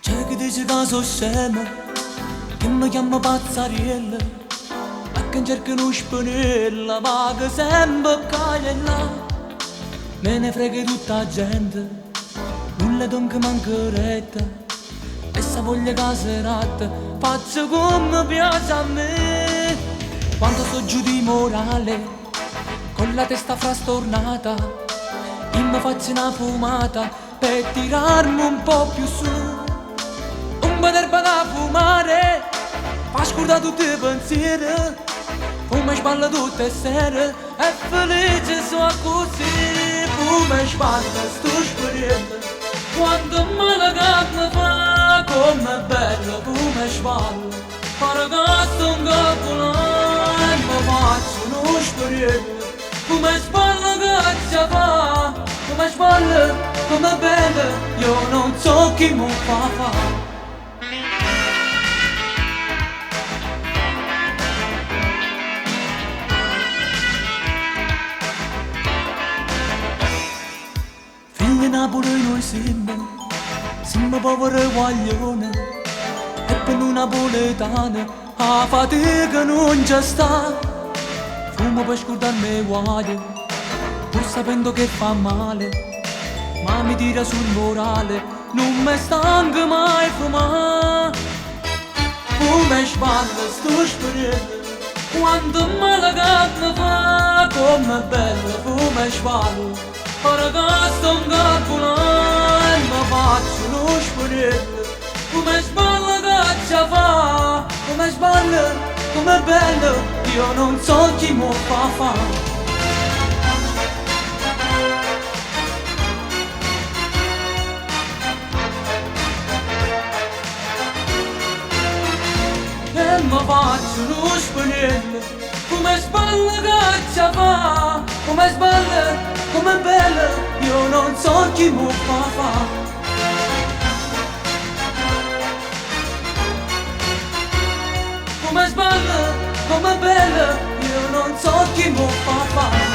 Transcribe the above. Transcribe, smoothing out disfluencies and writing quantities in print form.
C'è chi dice che sono scema, che mi chiama pazzariella, ma che cerca uno spinella, ma che sempre caglia là. Me ne frega tutta la gente, nulla dunque mancheretta, e se voglia caserata, faccio come piace a me. Quando sto giù di morale, con la testa frastornata, io mi faccio una fumata per tirarmi un po' più su. Un po' d'erba da fumare, fa scordare tutti i pensieri, fuma e sballa tutte le sere, e felice sono così. Fuma e sballa sto spirito, quando me la carne fa, come bello. Fuma e sballa, fare caso un capola, e mi faccio uno spirito. Fuma e sballa che ci fa, fuma e sballa, come bello, io non so chi mi fa. Figli Napoli noi siamo poveri guaglioni, e per noi napoletani a fatica non c'è sta. Fumo per scordarmi i guai, pur sapendo che fa male, ma mi tira sul morale, non mi stanco mai fumare. Fumo e sballa sto spirito, quando me la carne fa, come bello. Fumo e sballa, ora che sto in capola, e mi faccio uno spirito. Come sballa che ci fa, come sballa, come bello, io non so chi mi fa. E mi faccio uno spinello, come sballa che ci fa, come sballa, come bello, io non so chi mi fa. Come sballa, come bello, io non so chi mi fa.